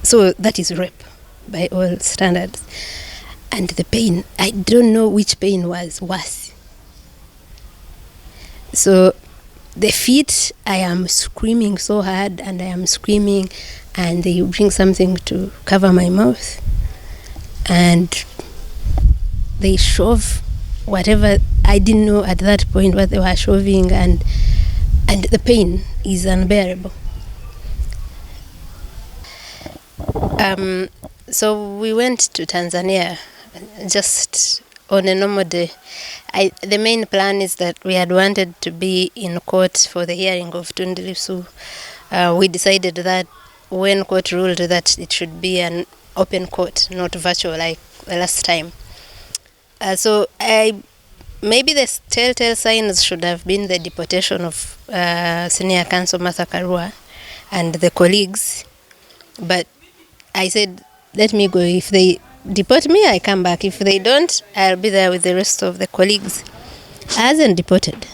So that is rape by all standards. And the pain, I don't know which pain was worse. So the feet, I am screaming so hard, and I am screaming, and they bring something to cover my mouth, and they shove whatever. I didn't know at that point what they were shoving, and the pain is unbearable. So we went to Tanzania just on a normal day. The main plan is that we had wanted to be in court for the hearing of Tundu Lissu. We decided that when court ruled that it should be an open court, not virtual like the last time. So maybe the telltale signs should have been the deportation of Senior Counsel Martha Karua and the colleagues. But I said, let me go. If they deport me, I come back. If they don't, I'll be there with the rest of the colleagues. I wasn't deported.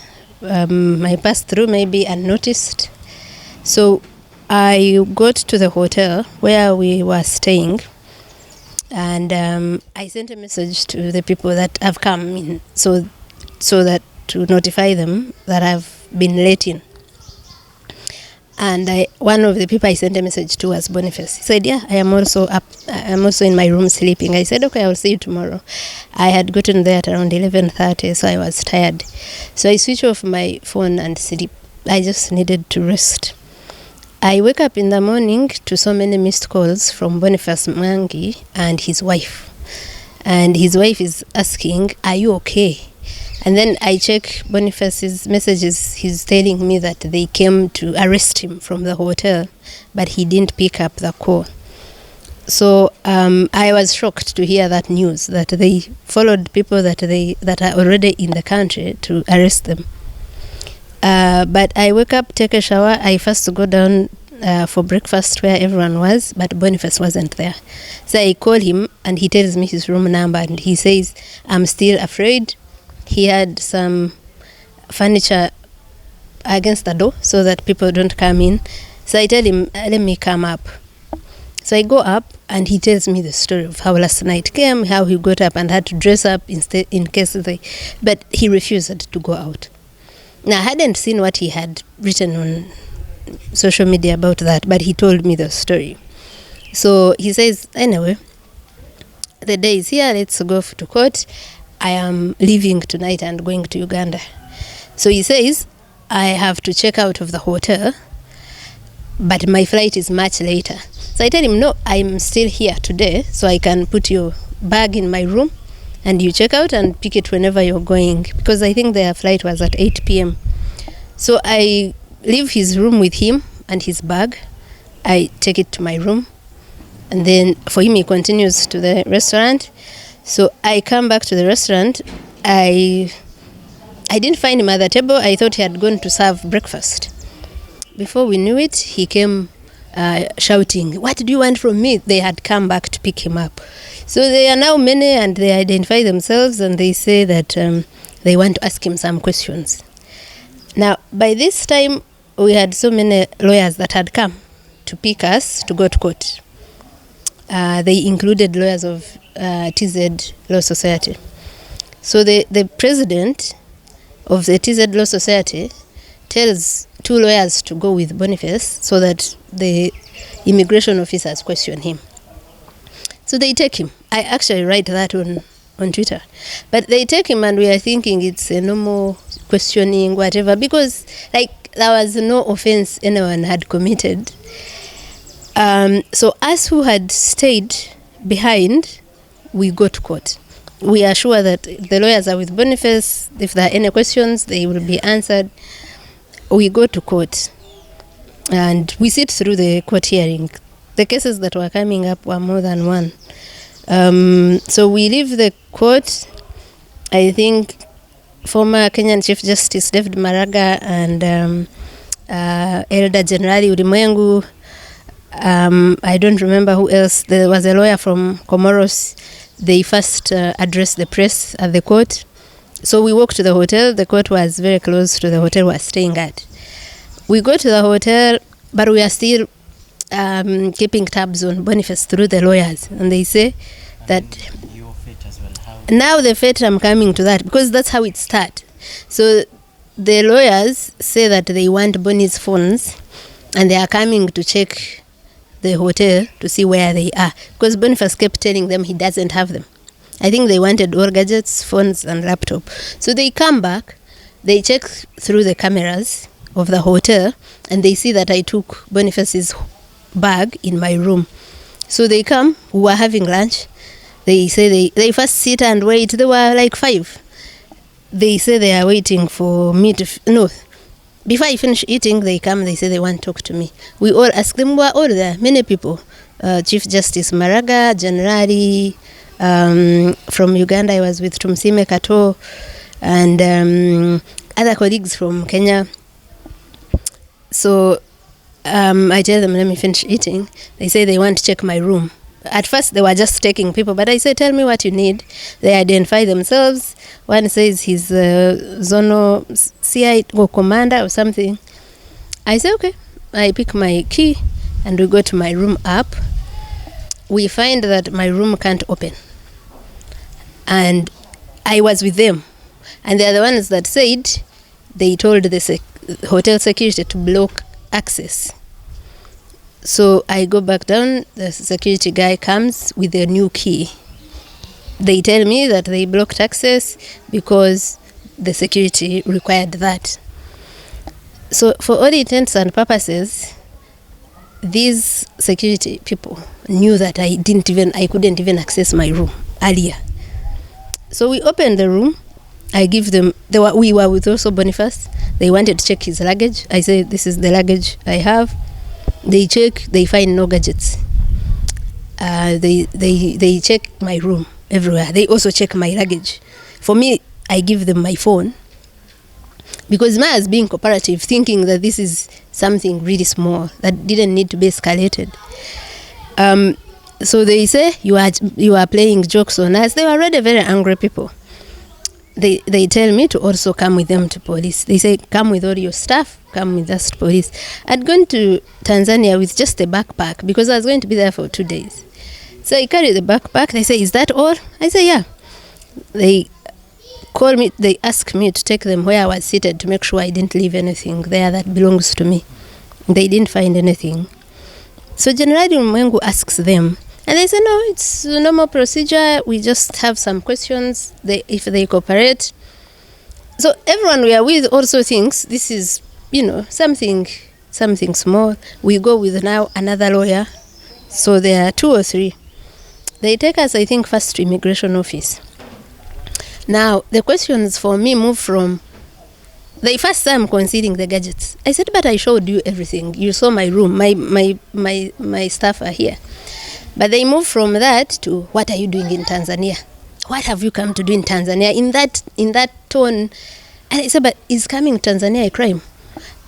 I passed through maybe unnoticed. So I got to the hotel where we were staying, and I sent a message to the people that have come in, so that to notify them that I've been late in. And one of the people I sent a message to was Boniface. He said, yeah, I am also up. I'm also in my room sleeping. I said, okay, I'll see you tomorrow. I had gotten there at around 11:30, so I was tired. So I switched off my phone and sleep. I just needed to rest. I wake up in the morning to so many missed calls from Boniface Mwangi and his wife. And his wife is asking, are you okay? And then I check Boniface's messages. He's telling me that they came to arrest him from the hotel, but he didn't pick up the call. So I was shocked to hear that news, that they followed people that are already in the country to arrest them. But I wake up, take a shower. I first go down for breakfast where everyone was, but Boniface wasn't there. So I call him, and he tells me his room number, and he says, I'm still afraid. He had some furniture against the door so that people don't come in. So I tell him, let me come up. So I go up, and he tells me the story of how last night came, how he got up and had to dress up in case but he refused to go out. Now, I hadn't seen what he had written on social media about that, but he told me the story. So he says, anyway, the day is here, let's go to court. I am leaving tonight and going to Uganda. So he says, I have to check out of the hotel, but my flight is much later. So I tell him, no, I'm still here today, so I can put your bag in my room, and you check out and pick it whenever you're going, because I think their flight was at 8 p.m. So I leave his room with him and his bag. I take it to my room, and then for him, he continues to the restaurant. So I come back to the restaurant. I didn't find him at the table. I thought he had gone to serve breakfast. Before we knew it, he came shouting, what do you want from me? They had come back to pick him up. So they are now many, and they identify themselves, and they say that they want to ask him some questions. Now, by this time, we had so many lawyers that had come to pick us to go to court. They included lawyers of TZ Law Society. So the president of the TZ Law Society tells two lawyers to go with Boniface so that the immigration officers question him. So they take him. I actually write that on Twitter. But they take him, and we are thinking it's a normal questioning, whatever, because there was no offense anyone had committed. So us who had stayed behind, we go to court. We are sure that the lawyers are with Boniface. If there are any questions, they will be answered. We go to court, and we sit through the court hearing. The cases that were coming up were more than one. So we leave the court. I think former Kenyan Chief Justice David Maraga and Elder General Ulimwengu, I don't remember who else. There was a lawyer from Comoros. They first addressed the press at the court. So we walked to the hotel. The court was very close to the hotel we were staying at. We go to the hotel, but we are still keeping tabs on Boniface through the lawyers, and they say that your fate as well. How? Now the fate, I'm coming to that, because that's how it started. So the lawyers say that they want Bonnie's phones, and they are coming to check the hotel to see where they are, because Boniface kept telling them he doesn't have them. I think they wanted all gadgets, phones and laptop. So they come back, they check through the cameras of the hotel, and they see that I took Boniface's bag in my room. So they come, we were having lunch. They say they first sit and wait. They were like 5. They say they are waiting for me to before I finish eating, they come, they say they want to talk to me. We all ask them, we are all there, many people. Chief Justice Maraga, Generali, from Uganda, I was with Tumsime Kato, and other colleagues from Kenya. So I tell them, let me finish eating. They say they want to check my room. At first, they were just taking people, but I said, tell me what you need. They identify themselves. One says he's Zono CI or commander or something. I say, okay. I pick my key, and we go to my room up. We find that my room can't open. And I was with them. And they're the ones that said they told the hotel security to block access. So I go back down, the security guy comes with a new key. They tell me that they blocked access because the security required that. So for all intents and purposes, these security people knew that I couldn't even access my room earlier. So we opened the room. I give them, we were with also Boniface. They wanted to check his luggage. I said, this is the luggage I have. They check, they find no gadgets. They check my room everywhere. They also check my luggage. For me, I give them my phone, because Maya is being cooperative, thinking that this is something really small that didn't need to be escalated. So they say, you are playing jokes on us. They were already very angry people. They tell me to also come with them to police. They say, come with all your stuff, come with us to police. I'd gone to Tanzania with just a backpack, because I was going to be there for 2 days. So I carry the backpack. They say, is that all? I say, yeah. They call me, they ask me to take them where I was seated to make sure I didn't leave anything there that belongs to me. They didn't find anything. So General Mwengu asks them, and they say, no, it's a normal procedure. We just have some questions. If they cooperate. So everyone we are with also thinks this is, something small. We go with now another lawyer. So there are 2 or 3. They take us, I think, first to immigration office. Now, the questions for me move from, they first say I'm concealing the gadgets. I said, but I showed you everything. You saw my room. My stuff are here. But they move from that to, what are you doing in Tanzania? What have you come to do in Tanzania? In that tone. And I said, but is coming to Tanzania a crime?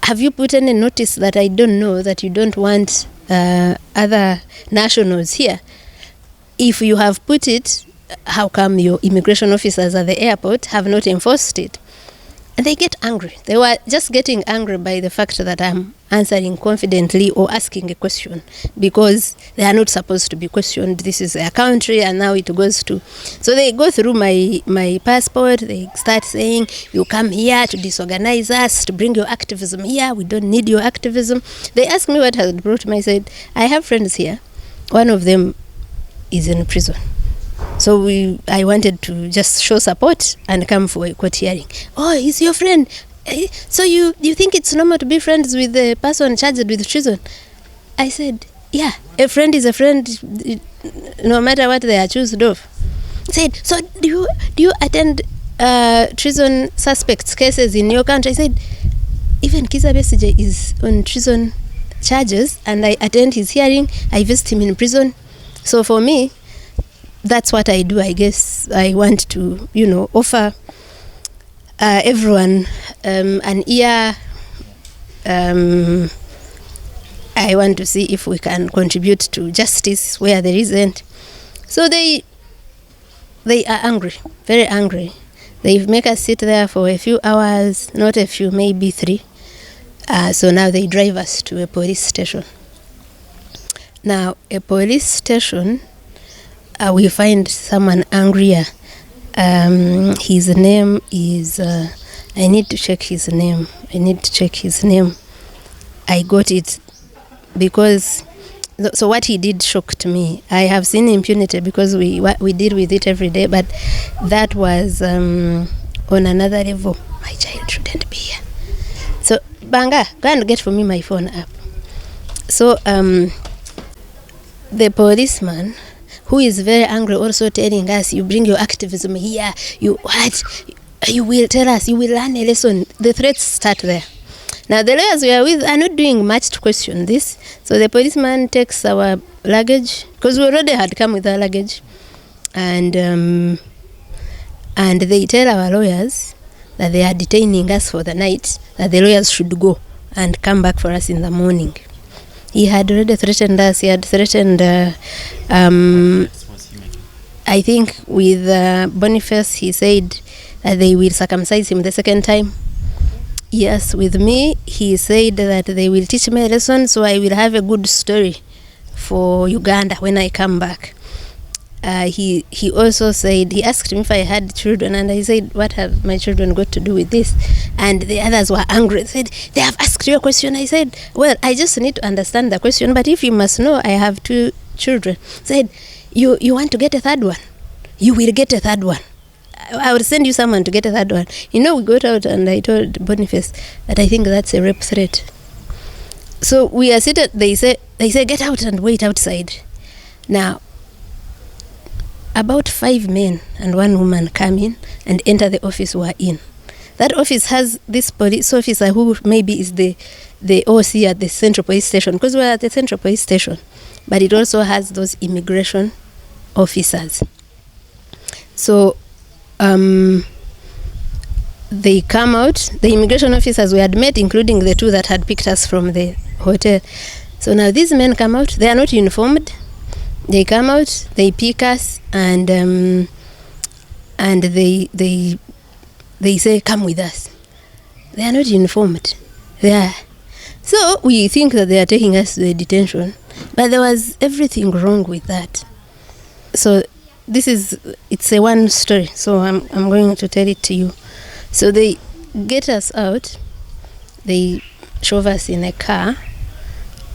Have you put any notice that I don't know, that you don't want other nationals here? If you have put it, how come your immigration officers at the airport have not enforced it? And they get angry. They were just getting angry by the fact that I'm answering confidently or asking a question, because they are not supposed to be questioned. This is their country, and now it goes to... So they go through my passport. They start saying, you come here to disorganize us, to bring your activism here. We don't need your activism. They asked me what had brought me. I said, I have friends here. One of them is in prison. So I wanted to just show support and come for a court hearing. Oh, he's your friend. So you think it's normal to be friends with the person charged with treason? I said, yeah, a friend is a friend, no matter what they are accused of. He said, so do you attend treason suspects cases in your country? I said, even Kizza Besigye is on treason charges, and I attend his hearing. I visit him in prison. So for me, that's what I do. I guess I want to, offer everyone an ear. I want to see if we can contribute to justice where there isn't. So they are angry, very angry. They make us sit there for a few hours, not a few, maybe 3. So now they drive us to a police station. Now, a police station, we find someone angrier. His name is, I need to check his name. I got it because, so what he did shocked me. I have seen impunity because we deal with it every day, but that was on another level. My child shouldn't be here. So, Banga, go and get for me my phone app. So, the policeman, who is very angry, also telling us, you bring your activism here, you will tell us, you will learn a lesson. The threats start there. Now, the lawyers we are with are not doing much to question this. So the policeman takes our luggage, because we already had come with our luggage, and they tell our lawyers that they are detaining us for the night, that the lawyers should go and come back for us in the morning. He had already threatened us. He had threatened, I think with Boniface, he said that they will circumcise him the second time. Yes, with me, he said that they will teach me a lesson, so I will have a good story for Uganda when I come back. He also said, he asked me if I had children, and I said, what have my children got to do with this? And the others were angry. They said, they have asked you a question. I said, well, I just need to understand the question, but if you must know, I have 2 children. Said, you want to get a third one? You will get a third one. I will send you someone to get a third one. We got out, and I told Boniface that I think that's a rape threat. So we are seated, they say, get out and wait outside. Now, about 5 men and 1 woman come in and enter the office we are in. That office has this police officer who maybe is the OC at the Central Police Station, because we're at the Central Police Station. But it also has those immigration officers. So they come out, the immigration officers we had met, including the 2 that had picked us from the hotel. So now these men come out, they are not uniformed. They come out, they pick us, and they say, come with us. They are not uniformed. They are. So we think that they are taking us to the detention, but there was everything wrong with that. So it's a one story, so I'm going to tell it to you. So they get us out, they shove us in a car.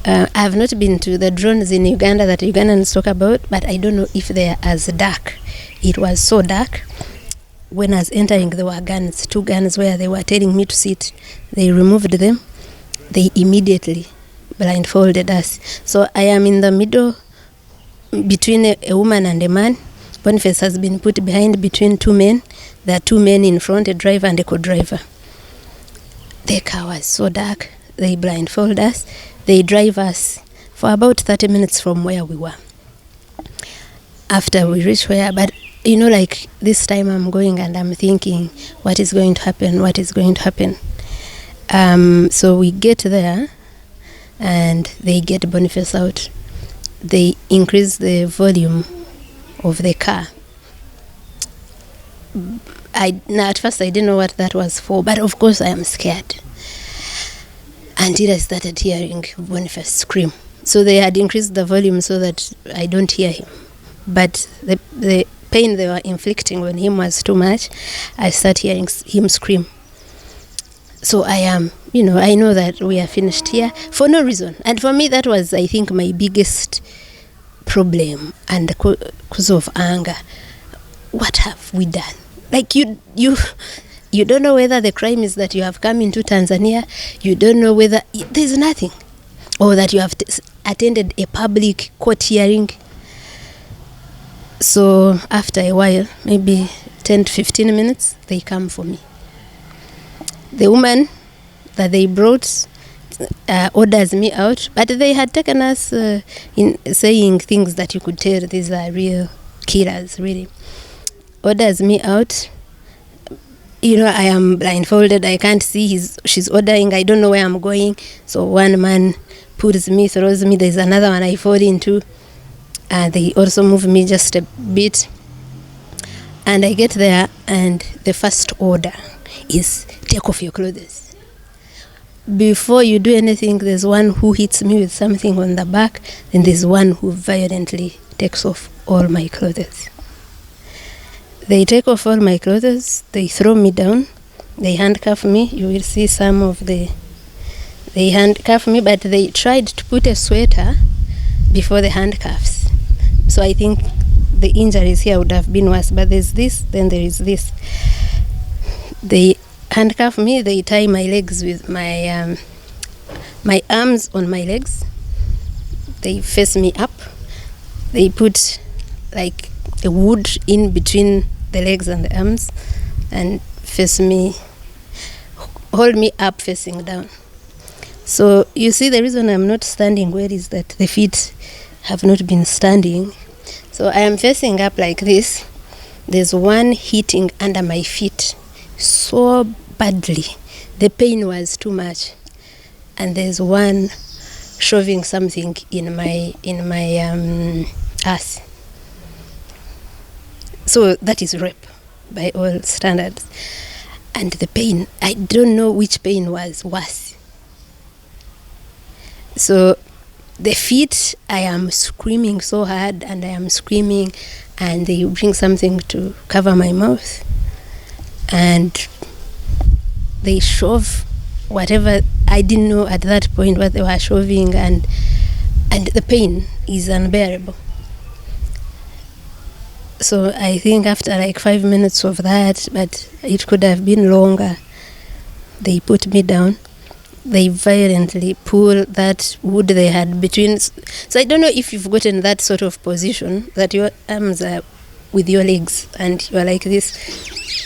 I have not been to the drones in Uganda that Ugandans talk about, but I don't know if they are as dark. It was so dark. When I was entering, there were guns, 2 guns where they were telling me to sit. They removed them. They immediately blindfolded us. So I am in the middle between a woman and a man. Boniface has been put behind between 2 men. There are 2 men in front, a driver and a co-driver. The car was so dark. They blindfold us. They drive us for about 30 minutes from where we were. After we reach where, but like this time I'm going and I'm thinking, what is going to happen? So we get there and they get Boniface out. They increase the volume of the car. At first I didn't know what that was for, but of course I am scared. Until I started hearing Boniface scream. So they had increased the volume so that I don't hear him. But the pain they were inflicting on him was too much. I started hearing him scream. So I am, I know that we are finished here for no reason. And for me, that was, I think, my biggest problem and cause of anger. What have we done? Like you don't know whether the crime is that you have come into Tanzania. You don't know whether there's nothing. Or that you have attended a public court hearing. So after a while, maybe 10 to 15 minutes, they come for me. The woman that they brought orders me out. But they had taken us in saying things that you could tell these are real killers, really. Orders me out. I am blindfolded. I can't see. She's ordering. I don't know where I'm going. So one man pulls me, throws me. There's another one I fall into. And they also move me just a bit. And I get there, and the first order is take off your clothes. before you do anything, there's one who hits me with something on the back, and there's one who violently takes off all my clothes. They take off all my clothes, they throw me down, they handcuff me. You will see some of they handcuff me, but they tried to put a sweater before the handcuffs. So I think the injuries here would have been worse, but there's this, then there is this. They handcuff me, they tie my legs with my arms on my legs. They face me up. They put like a wood in between the legs and the arms and hold me up facing down. So you see, the reason I'm not standing well is that the feet have not been standing. So I am facing up like this. There's one hitting under my feet so badly. The pain was too much. And there's one shoving something in my ass. So that is rape by all standards. And the pain, I don't know which pain was worse. So the feet, I am screaming so hard, and I am screaming, and they bring something to cover my mouth, and they shove whatever. I didn't know at that point what they were shoving, and the pain is unbearable. So I think after like 5 minutes of that, but it could have been longer, they put me down. They violently pull that wood they had between. So I don't know if you've gotten that sort of position, that your arms are with your legs and you are like this.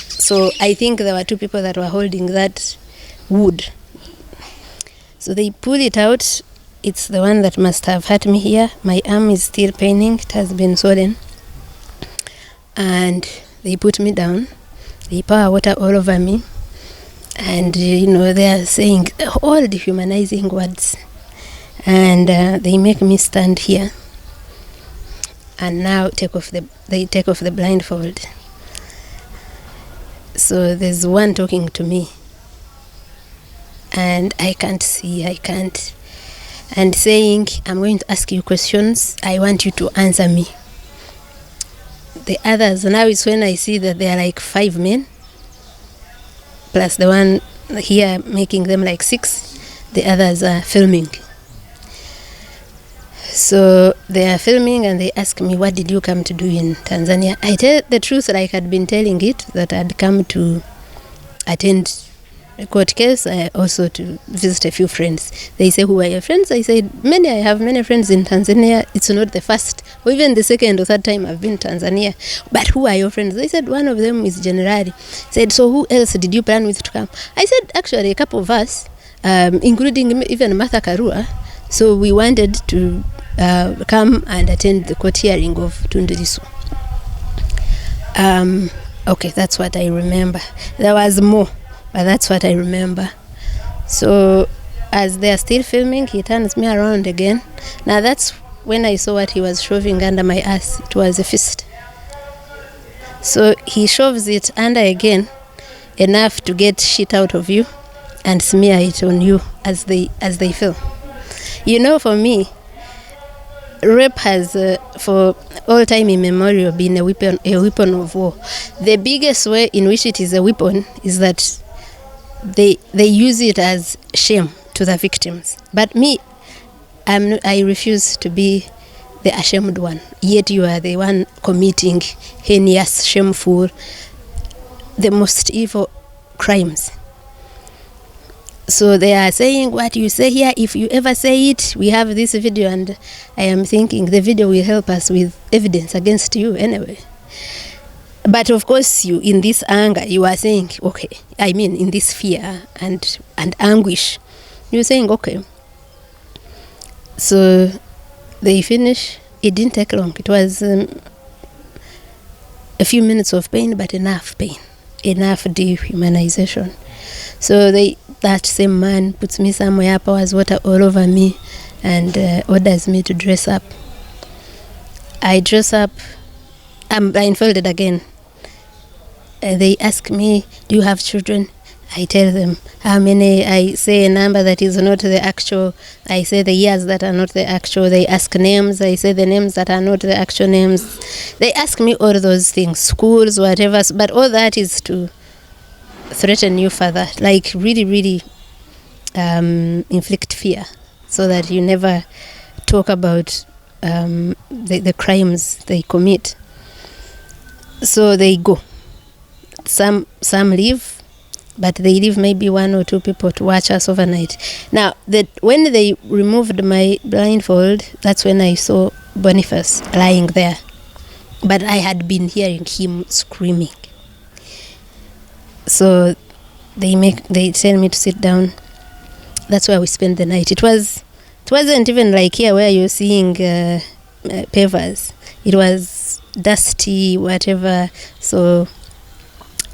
So I think there were two people that were holding that wood. So they pull it out. It's the one that must have hurt me here. My arm is still paining. It has been swollen. And they put me down. They pour water all over me. And, they are saying all dehumanizing words. And they make me stand here. And now they take off the blindfold. So there's one talking to me. And I can't see, and saying, I'm going to ask you questions. I want you to answer me. The others, now it's when I see that there are like 5 men, plus the one here making them like 6. The others are filming. So they are filming and they ask me, what did you come to do in Tanzania? I tell the truth like I'd been telling it, that I'd come to attend a court case, also to visit a few friends. They say, who are your friends? I said, I have many friends in Tanzania. It's not the first or even the second or third time I've been to Tanzania. But who are your friends? They said, one of them is Generali. Said, so who else did you plan with to come? I said, actually, a couple of us, including even Martha Karua. So we wanted to come and attend the court hearing of Tundu Lissu. Okay, that's what I remember. There was more, but that's what I remember. So as they are still filming, he turns me around again. Now that's when I saw what he was shoving under my ass. It was a fist. So he shoves it under again, enough to get shit out of you and smear it on you as they film. For me, rape has, for all time immemorial, been a weapon of war. The biggest way in which it is a weapon is that they use it as shame to the victims. But me, I refuse to be the ashamed one. Yet you are the one committing heinous, shameful, the most evil crimes. So they are saying what you say here. If you ever say it, we have this video, and I am thinking the video will help us with evidence against you anyway. But of course, you, in this anger, you are saying, okay, in this fear and anguish, you're saying, okay. So they finish. It didn't take long. It was a few minutes of pain, but enough pain, enough dehumanization. So that same man puts me somewhere, pours water all over me, and orders me to dress up. I dress up. I'm blindfolded again. They ask me, do you have children? I tell them how many. I say a number that is not the actual. I say the years that are not the actual. They ask names. I say the names that are not the actual names. They ask me all those things, schools, whatever. But all that is to threaten you further, like really, really inflict fear, so that you never talk about the crimes they commit. So they go. Some leave. But they leave maybe 1 or 2 people to watch us overnight. Now, when they removed my blindfold, that's when I saw Boniface lying there. But I had been hearing him screaming. So they tell me to sit down. That's where we spent the night. It wasn't even like here where you're seeing pavers. It was dusty, whatever. So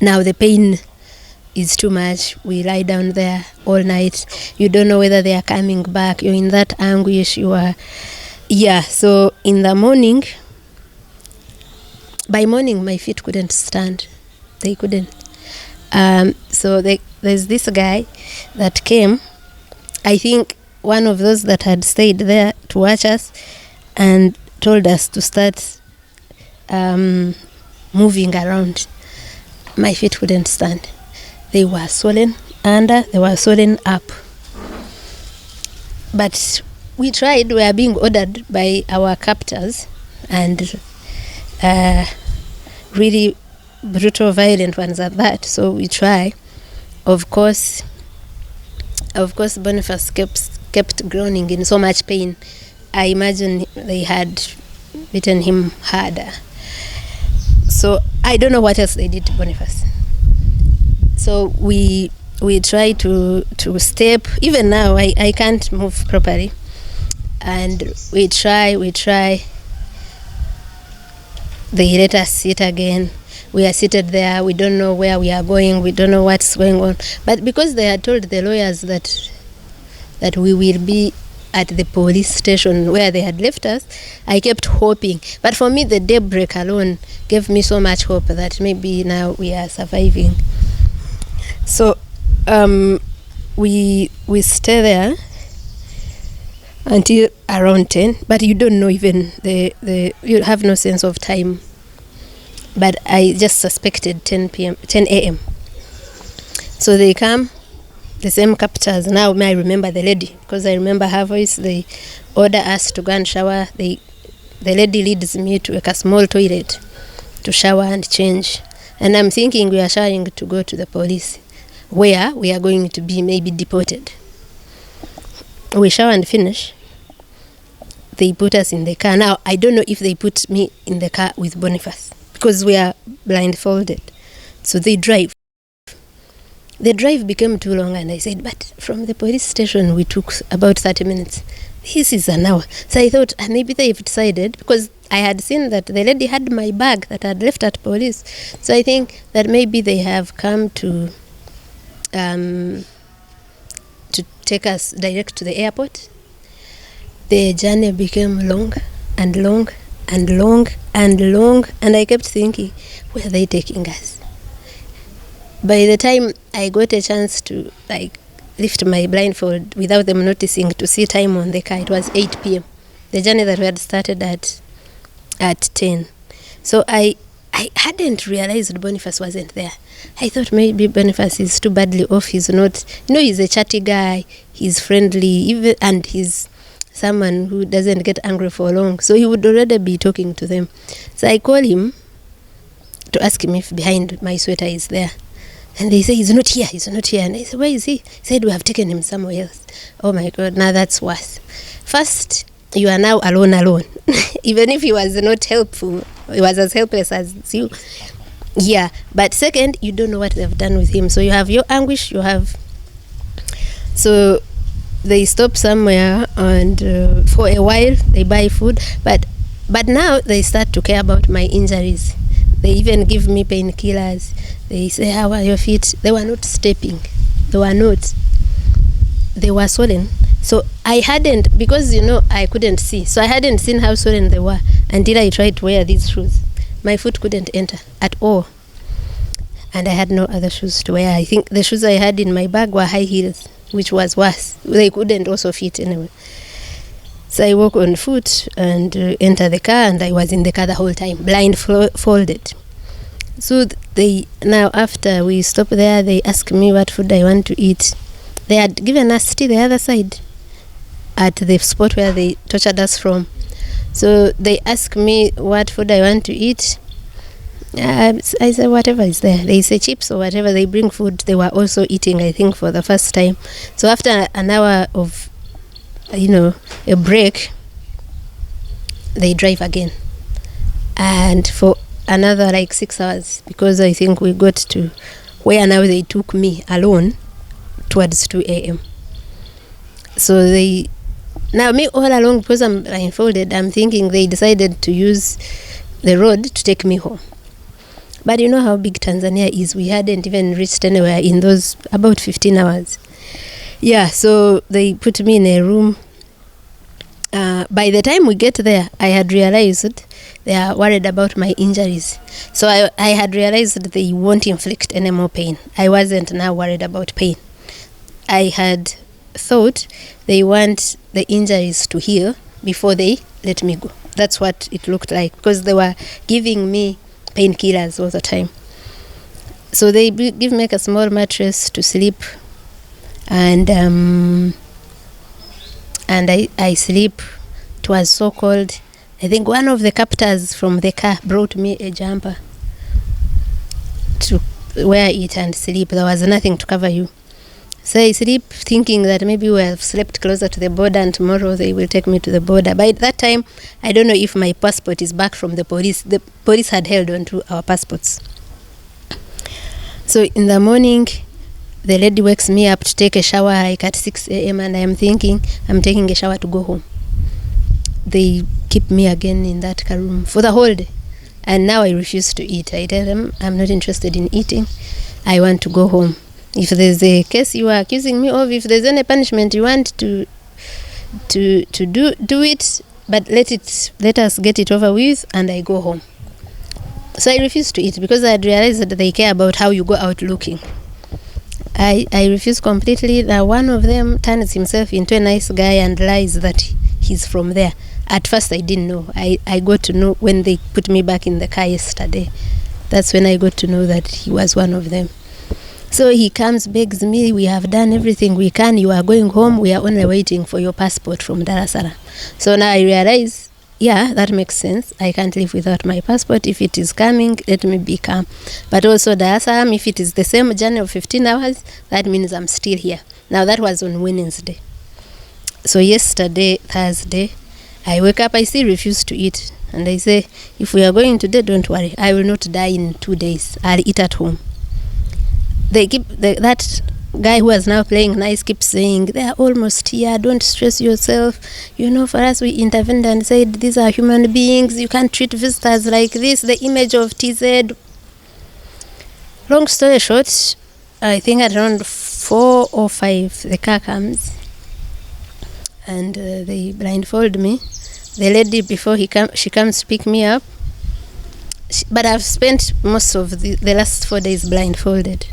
now the pain is too much. We lie down there all night. You don't know whether they are coming back. You're in that anguish. So in the morning, by morning my feet couldn't stand. They couldn't. So there's this guy that came, I think one of those that had stayed there to watch us, and told us to start moving around. My feet couldn't stand. They were swollen under, they were swollen up. But we tried. We are being ordered by our captors, and really brutal, violent ones at that. So we try. Of course, Boniface kept groaning in so much pain. I imagine they had beaten him harder. So I don't know what else they did to Boniface. So we try to step. Even now, I can't move properly. And we try. They let us sit again. We are seated there. We don't know where we are going. We don't know what's going on. But because they had told the lawyers that we will be at the police station where they had left us, I kept hoping. But for me, the daybreak alone gave me so much hope that maybe now we are surviving. So we stay there until around 10, but you don't know even you have no sense of time. But I just suspected 10 a.m. So they come, the same captors. Now I remember the lady, because I remember her voice. They order us to go and shower. The lady leads me to a small toilet to shower and change. And I'm thinking we are showering to go to the police, where we are going to be maybe deported. We shower and finish. They put us in the car. Now, I don't know if they put me in the car with Boniface, because we are blindfolded. So they drive. The drive became too long, and I said, but from the police station we took about 30 minutes. This is an hour. So I thought maybe they've decided, because I had seen that the lady had my bag that I had left at police. So I think that maybe they have come to take us direct to the airport. The journey became long and long and long and long, and I kept thinking, where are they taking us? By the time I got a chance to lift my blindfold without them noticing, to see time on the car, it was 8 p.m. The journey that we had started at 10. So I hadn't realized Boniface wasn't there. I thought maybe Boniface is too badly off. He's not, he's a chatty guy, he's friendly, and he's someone who doesn't get angry for long. So he would already be talking to them. So I call him to ask him if behind my sweater is there. And they say, he's not here. And I said, where is he? He said, we have taken him somewhere else. Oh my God, now that's worse. First, you are now alone. Even if he was not helpful, he was as helpless as you. Yeah, but second, you don't know what they've done with him. So you have your anguish, So they stop somewhere, and for a while they buy food. But now they start to care about my injuries. They even give me painkillers. They say, how are your feet? They were not stepping. They were swollen. So I hadn't, because I couldn't see. So I hadn't seen how swollen they were until I tried to wear these shoes. My foot couldn't enter at all. and I had no other shoes to wear. I think the shoes I had in my bag were high heels, which was worse. They couldn't also fit anyway. So I walk on foot and enter the car, and I was in the car the whole time, blindfolded. So now after we stop there, they ask me what food I want to eat. They had given us tea the other side at the spot where they tortured us from. So they ask me what food I want to eat. I say whatever is there. They say chips or whatever. They bring food. They were also eating, I think, for the first time. So after an hour of, a break, they drive again. And for another 6 hours, because I think we got to where now they took me alone towards 2 a.m. So now me all along, because I'm blindfolded, I'm thinking they decided to use the road to take me home. But you know how big Tanzania is. We hadn't even reached anywhere in those about 15 hours. Yeah, so they put me in a room. By the time we get there, I had realized they are worried about my injuries. So I had realized that they won't inflict any more pain. I wasn't now worried about pain. I had thought they want the injuries to heal before they let me go. That's what it looked like, because they were giving me painkillers all the time. So they give me a small mattress to sleep, and I sleep. It was so cold. I think one of the captors from the car brought me a jumper to wear it and sleep. There was nothing to cover you. So I sleep thinking that maybe we have slept closer to the border and tomorrow they will take me to the border. By that time, I don't know if my passport is back from the police. The police had held on to our passports. So in the morning, the lady wakes me up to take a shower at 6 a.m. and I am thinking I'm taking a shower to go home. They keep me again in that room for the whole day. And now I refuse to eat. I tell them I'm not interested in eating. I want to go home. If there's a case you are accusing me of, if there's any punishment you want to do it, but let us get it over with, and I go home. So I refuse to eat because I had realized that they care about how you go out looking. I refuse completely. Now one of them turns himself into a nice guy and lies that he's from there. At first I didn't know. I got to know when they put me back in the car yesterday. That's when I got to know that he was one of them. So he comes, begs me, we have done everything we can, you are going home, we are only waiting for your passport from Dar es Salaam. So now I realize, yeah, that makes sense. I can't live without my passport. If it is coming, let me be calm. But also Dar es Salaam, if it is the same journey of 15 hours, that means I'm still here. Now that was on Wednesday. So yesterday, Thursday, I wake up, I still refuse to eat. And I say, if we are going today, don't worry, I will not die in 2 days. I'll eat at home. They keep that guy who is now playing nice keeps saying they are almost here, don't stress yourself, for us we intervened and said these are human beings, you can't treat visitors like this, the image of TZ. Long story short, I think at around 4 or 5 the car comes and they blindfold me. The lady before she comes to pick me up, but I've spent most of the last 4 days blindfolded.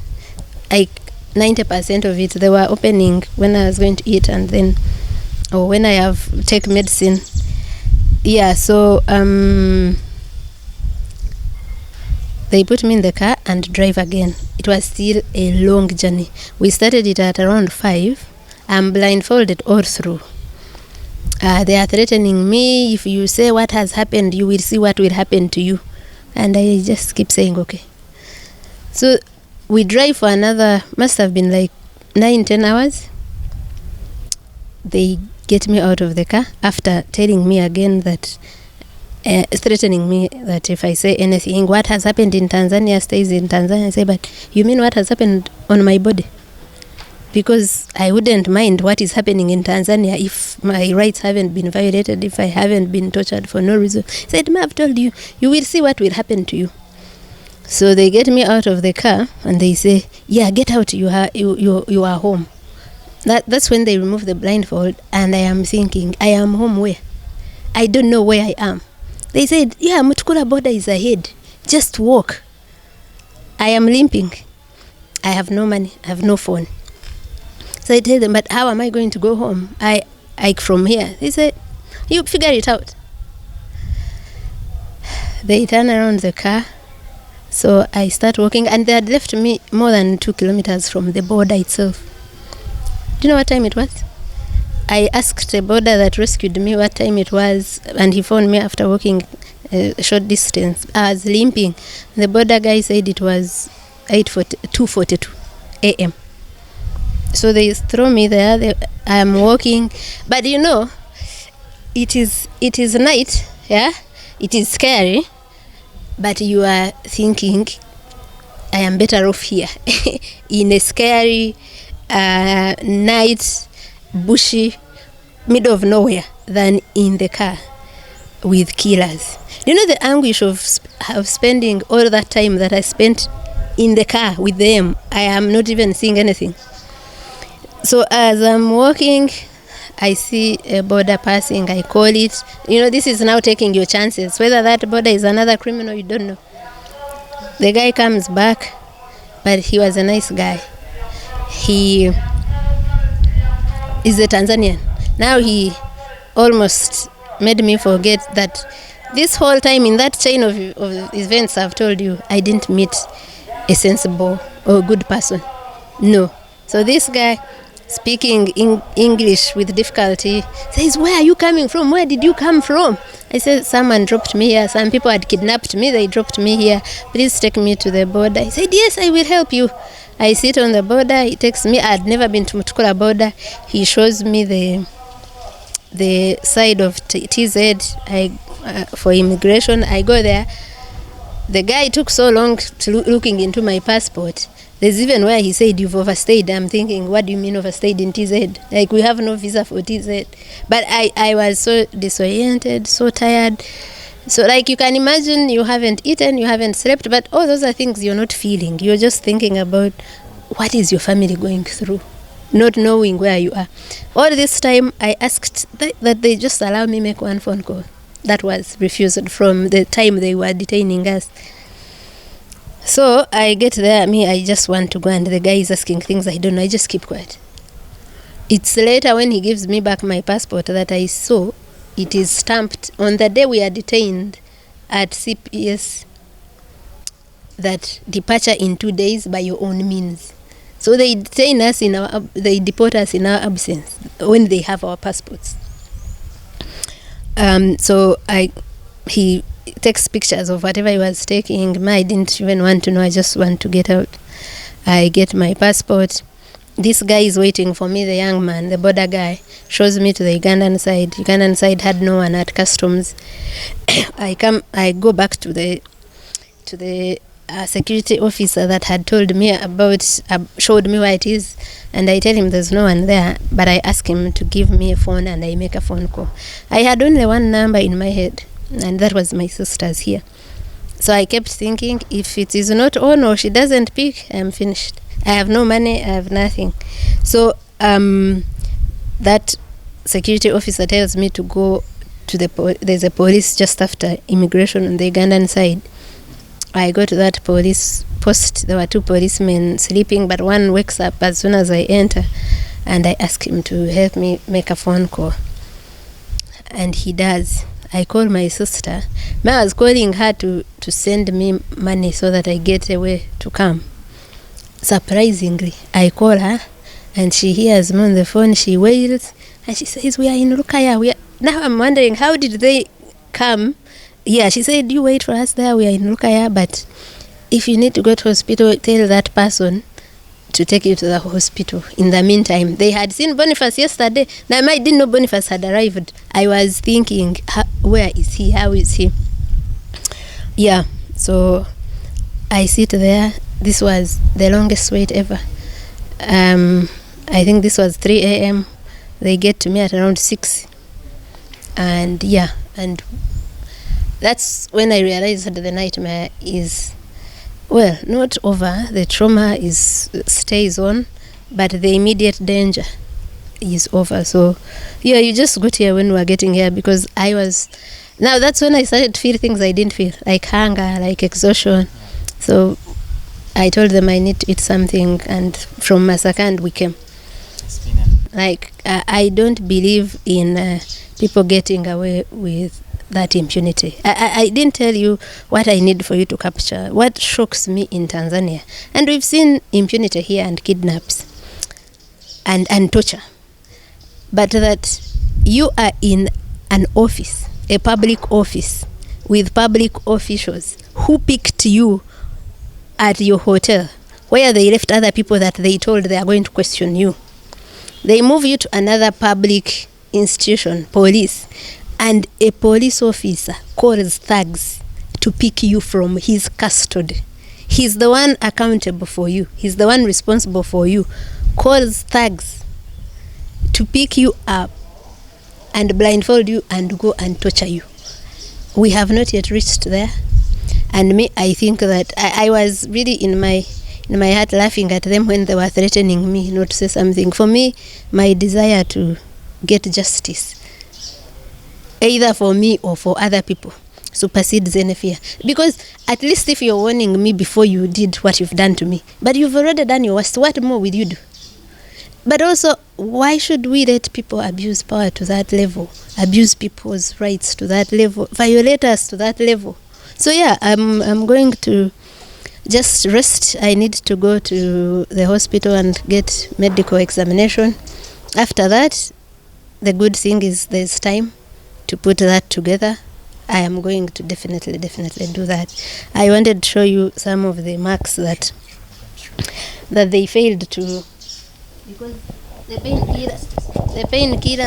90% of it, they were opening when I was going to eat and then, or when I have take medicine. Yeah, so they put me in the car and drive again. It was still a long journey. We started it at around 5. I'm blindfolded all through. They are threatening me. If you say what has happened, you will see what will happen to you. And I just keep saying, okay. So we drive for another, must have been 9-10 hours. They get me out of the car after telling me again that, threatening me that if I say anything, what has happened in Tanzania stays in Tanzania. I say, but you mean what has happened on my body? Because I wouldn't mind what is happening in Tanzania if my rights haven't been violated, if I haven't been tortured for no reason. I said, I've told you, you will see what will happen to you. So they get me out of the car and they say, yeah, get out, you are home. That's when they remove the blindfold, and I am thinking, I am home where? I don't know where I am. They said, yeah, Mutukula border is ahead. Just walk. I am limping. I have no money. I have no phone. So I tell them, but how am I going to go home? I from here. They say, you figure it out. They turn around the car. So I start walking, and they had left me more than 2 kilometers from the border itself. Do you know what time it was? I asked the border that rescued me what time it was, and he found me after walking a short distance. I was limping. The border guy said it was 2:42 a.m. So they throw me there. I am walking, but you know, it is night. Yeah, it is scary. But you are thinking, I am better off here in a scary night, bushy, middle of nowhere than in the car with killers. You know the anguish of spending all that time that I spent in the car with them. I am not even seeing anything. So as I'm walking, I see a border passing, I call it. You know, this is now taking your chances. Whether that border is another criminal, you don't know. The guy comes back, but he was a nice guy. He is a Tanzanian. Now he almost made me forget that this whole time in that chain of events I've told you, I didn't meet a sensible or good person. No. So this guy, speaking English with difficulty, says, where are you coming from? Where did you come from? I said, someone dropped me here. Some people had kidnapped me. They dropped me here. Please take me to the border. He said, yes, I will help you. I sit on the border. He takes me. I had never been to Mutukula border. He shows me the side of TZ for immigration. I go there. The guy took so long looking into my passport. There's even where he said, you've overstayed. I'm thinking, what do you mean overstayed in TZ? Like, we have no visa for TZ. But I was so disoriented, so tired. So, like, you can imagine, you haven't eaten, you haven't slept, but all those are things you're not feeling. You're just thinking about what is your family going through, not knowing where you are. All this time, I asked that they just allow me make one phone call. That was refused from the time they were detaining us. So I get there, I just want to go, and the guy is asking things I don't know. I just keep quiet. It's later when he gives me back my passport that I saw it is stamped on the day we are detained at CPS that departure in 2 days by your own means. So they detain us they deport us in our absence when they have our passports. So he takes pictures of whatever he was taking. I didn't even want to know. I just want to get out. I get my passport. This guy is waiting for me, the young man, the border guy, shows me to the Ugandan side. Ugandan side had no one at customs. I go back to the security officer that had told me about, showed me where it is, and I tell him there's no one there, but I ask him to give me a phone, and I make a phone call. I had only one number in my head, and that was my sister's here. So I kept thinking, if it is not on or she doesn't pick, I'm finished. I have no money, I have nothing. So that security officer tells me to go to there's a police just after immigration on the Ugandan side. I go to that police post. There were 2 policemen sleeping, but one wakes up as soon as I enter, and I ask him to help me make a phone call. And he does. I call my sister. I was calling her to send me money so that I get away to come. Surprisingly, I call her, and she hears me on the phone. She wails, and she says, we are in Lukaya. Now I'm wondering, how did they come? Yeah, she said, you wait for us there. We are in Lukaya, but if you need to go to hospital, tell that person to take you to the hospital. In the meantime, they had seen Boniface yesterday. Now, I didn't know Boniface had arrived. I was thinking, where is he? How is he? Yeah, so I sit there. This was the longest wait ever. I think this was 3 a.m. They get to me at around 6. And yeah, and that's when I realized that the nightmare is, well, not over. The trauma stays on, but the immediate danger is over. So yeah, you just got here when we were getting here, because now that's when I started to feel things I didn't feel, like hunger, like exhaustion. So I told them I need to eat something, and from Masakand we came. It's been Like, I don't believe in people getting away with that impunity. I didn't tell you what I need for you to capture. What shocks me in Tanzania, and we've seen impunity here, and kidnaps and torture, but that you are in an office, a public office, with public officials who picked you at your hotel, where they left other people that they told they are going to question you. They move you to another public institution, police, and a police officer calls thugs to pick you from his custody. He's the one accountable for you. He's the one responsible for you. Calls thugs to pick you up and blindfold you and go and torture you. We have not yet reached there. And me, I think that I was really in my heart laughing at them when they were threatening me not to say something. For me, my desire to get justice, either for me or for other people, supersedes any fear. Because at least if you're warning me before you did what you've done to me, but you've already done your worst, what more will you do? But also, why should we let people abuse power to that level, abuse people's rights to that level, violate us to that level? So yeah, I'm going to just rest. I need to go to the hospital and get medical examination. After that, the good thing is there's time to put that together. I am going to definitely do that. I wanted to show you some of the marks that they failed to, because the painkiller